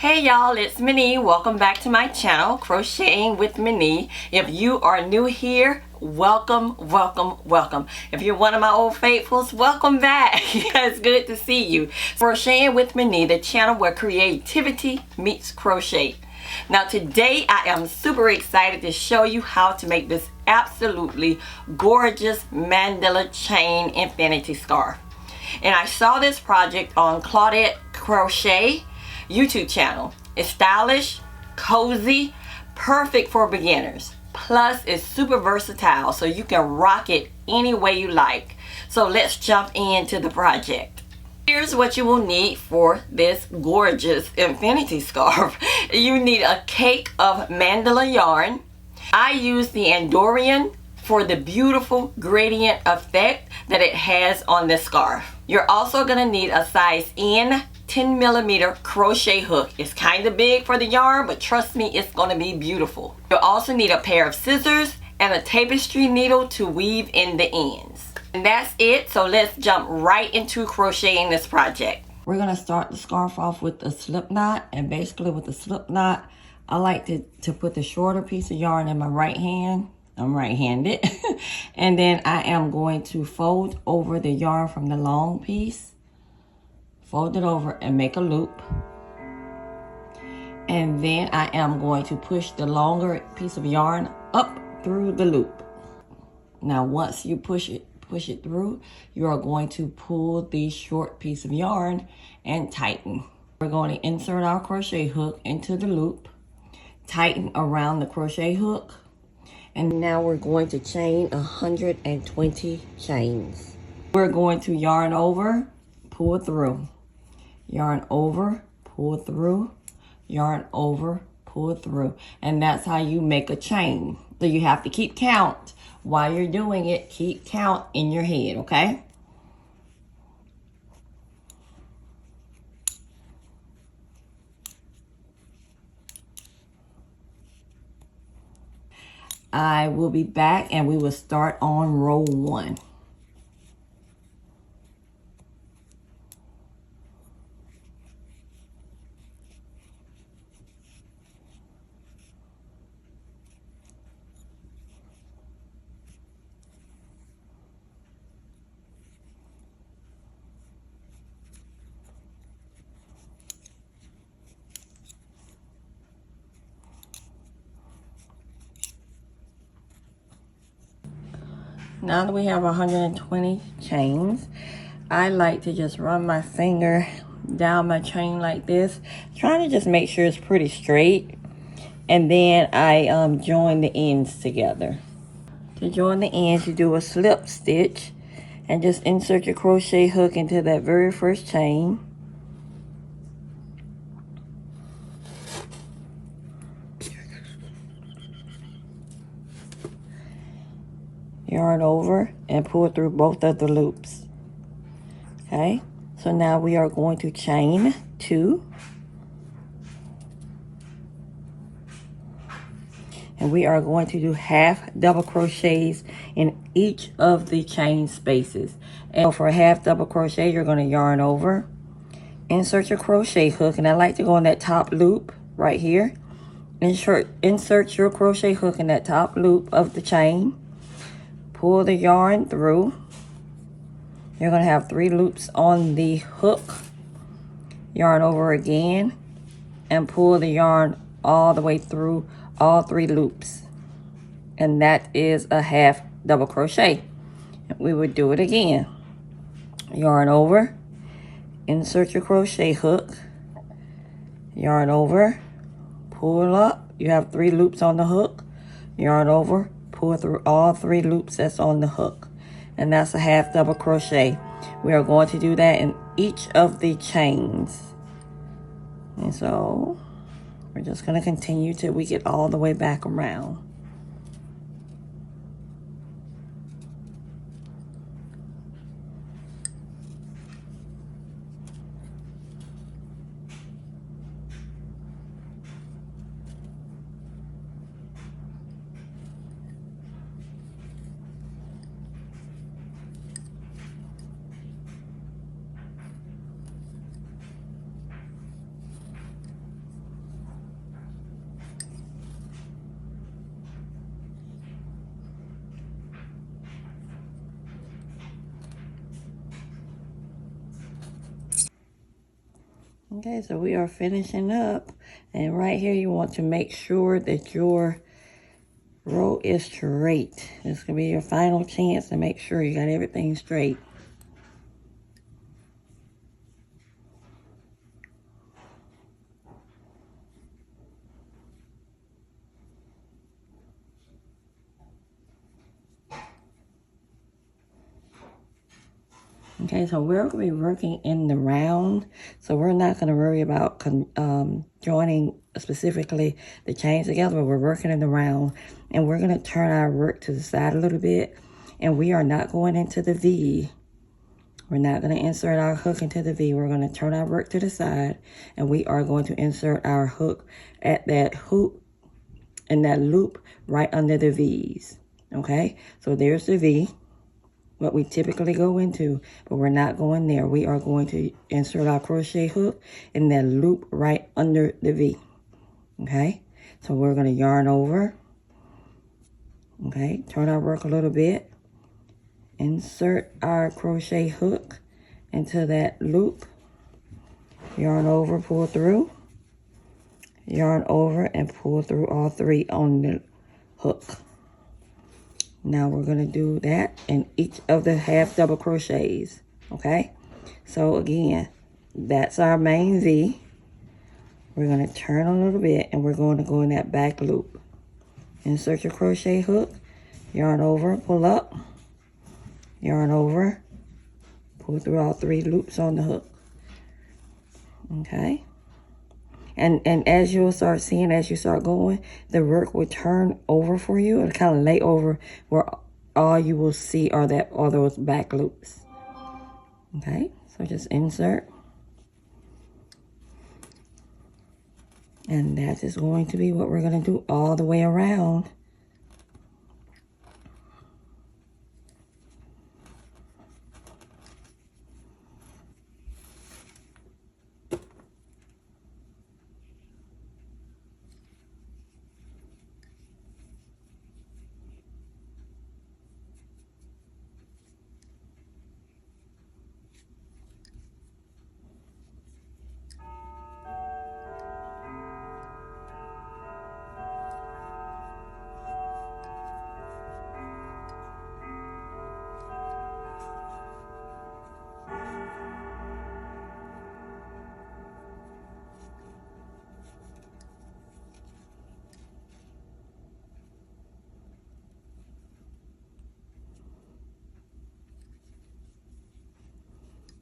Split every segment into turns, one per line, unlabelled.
Hey y'all, it's Menee. Welcome back to my channel, Crocheting with Menee. If you are new here, welcome, welcome, welcome. If you're one of my old faithfuls, welcome back. It's good to see you. Crocheting with Menee, the channel where creativity meets crochet. Now today I am super excited to show you how to make this absolutely gorgeous mandala chain infinity scarf. And I saw this project on Crochet YouTube channel. It's stylish, cozy, perfect for beginners. Plus it's super versatile, so you can rock it any way you like. So let's jump into the project. Here's what you will need for this gorgeous infinity scarf. You need a cake of mandala yarn. I use the Andorian for the beautiful gradient effect that it has on this scarf. You're also going to need a size N 10mm crochet hook. It's kind of big for the yarn, but trust me, it's going to be beautiful. You'll also need a pair of scissors and a tapestry needle to weave in the ends. And that's it, so let's jump right into crocheting this project. We're going to start the scarf off with a slip knot, and basically with the slip knot, I like to put the shorter piece of yarn in my right hand. I'm right-handed. And then I am going to fold over the yarn from the long piece. Fold it over and make a loop. And then I am going to push the longer piece of yarn up through the loop. Now once you push it through, you are going to pull the short piece of yarn and tighten. We're going to insert our crochet hook into the loop, tighten around the crochet hook, and now we're going to chain 120 chains. We're going to yarn over, pull through. Yarn over, pull through, yarn over, pull through. And that's how you make a chain. So you have to keep count while you're doing it. Keep count in your head, okay? I will be back and we will start on row 1. Now that we have 120 chains, I like to just run my finger down my chain like this, trying to just make sure it's pretty straight. And then I join the ends together. To join the ends, you do a slip stitch and just insert your crochet hook into that very first chain. Yarn over and pull through both of the loops. Okay, so now we are going to chain 2. And we are going to do half double crochets in each of the chain spaces. And for a half double crochet, you're going to yarn over, insert your crochet hook, and I like to go in that top loop right here. Insert your crochet hook in that top loop of the chain. Pull the yarn through. You're going to have 3 loops on the hook. Yarn over again and pull the yarn all the way through all 3 loops. And that is a half double crochet. We would do it again. Yarn over, insert your crochet hook, yarn over, pull up. You have 3 loops on the hook. Yarn over, pull through all 3 loops that's on the hook. And that's a half double crochet. We are going to do that in each of the chains. And so we're just going to continue till we get all the way back around. Okay, so we are finishing up, and right here you want to make sure that your row is straight. This could be your final chance to make sure you got everything straight. Okay, so we're going to be working in the round, so we're not going to worry about joining specifically the chains together, but we're working in the round, and we're going to turn our work to the side a little bit, and we are not going into the V. We're not going to insert our hook into the V. We're going to turn our work to the side, and we are going to insert our hook at that hoop and that loop right under the V's. Okay, so there's the V, what we typically go into, but we're not going there. We are going to insert our crochet hook in that loop right under the V. Okay, so we're going to yarn over. Okay, turn our work a little bit. Insert our crochet hook into that loop. Yarn over, pull through. Yarn over and pull through all three on the hook. Now we're going to do that in each of the half double crochets. Okay, so again, that's our main V. We're going to turn a little bit and we're going to go in that back loop. Insert your crochet hook, yarn over, pull up, yarn over, pull through all three loops on the hook. Okay, and as you'll start seeing, as you start going, the work will turn over for you and kind of lay over where all you will see are those back loops. Okay, so just insert, and that is going to be what we're going to do all the way around.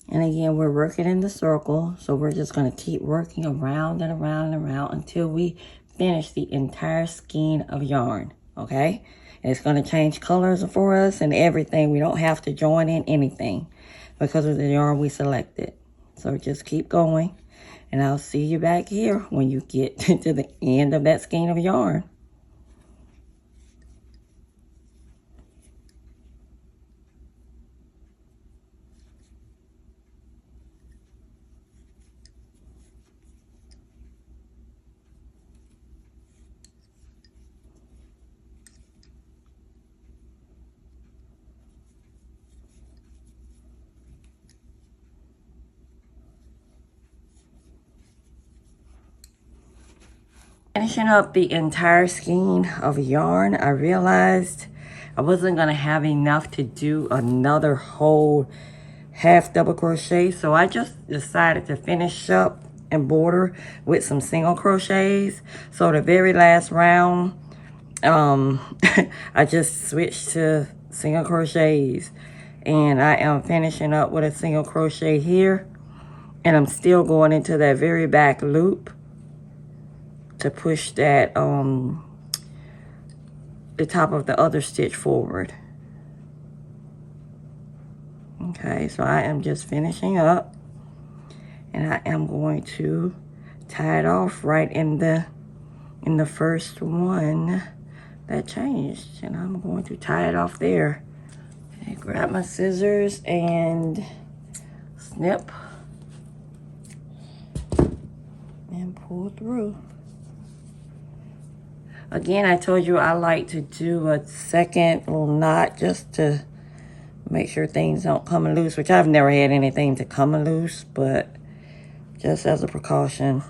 And again, we're working in the circle, so we're just going to keep working around and around and around until we finish the entire skein of yarn, okay? And it's going to change colors for us and everything. We don't have to join in anything because of the yarn we selected. So just keep going, and I'll see you back here when you get to the end of that skein of yarn. Finishing up the entire skein of yarn, I realized I wasn't going to have enough to do another whole half double crochet, so I just decided to finish up and border with some single crochets. So the very last round, I just switched to single crochets, and I am finishing up with a single crochet here, and I'm still going into that very back loop to push that the top of the other stitch forward. Okay, so I am just finishing up, and I am going to tie it off right in the first one that changed, and I'm going to tie it off there. Okay, grab my scissors and snip and pull through. Again, I told you I like to do a second little knot just to make sure things don't come loose, which I've never had anything to come loose, but just as a precaution,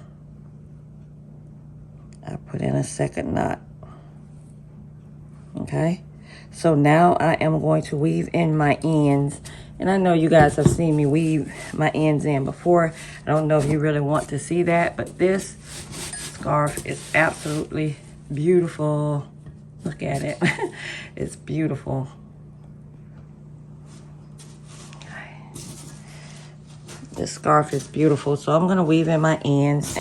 I put in a second knot. Okay, so now I am going to weave in my ends. And I know you guys have seen me weave my ends in before. I don't know if you really want to see that, but this scarf is absolutely beautiful. Look at it. It's beautiful. Okay. This scarf is beautiful, so I'm going to weave in my ends.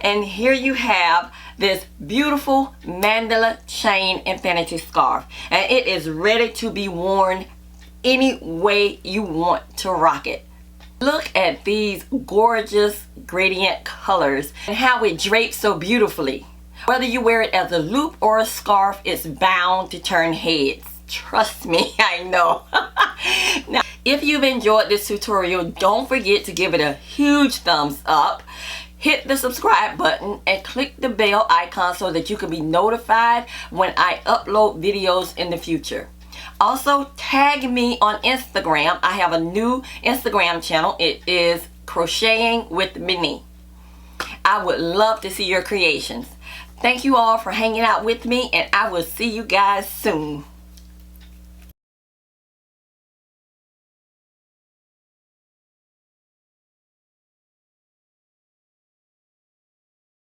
And here you have this beautiful mandala chain infinity scarf. And it is ready to be worn any way you want to rock it. Look at these gorgeous gradient colors and how it drapes so beautifully. Whether you wear it as a loop or a scarf, it's bound to turn heads. Trust me, I know. Now, if you've enjoyed this tutorial, don't forget to give it a huge thumbs up. Hit the subscribe button and click the bell icon so that you can be notified when I upload videos in the future. Also, tag me on Instagram. I have a new Instagram channel. It is Crocheting with Menee. I would love to see your creations. Thank you all for hanging out with me, and I will see you guys soon.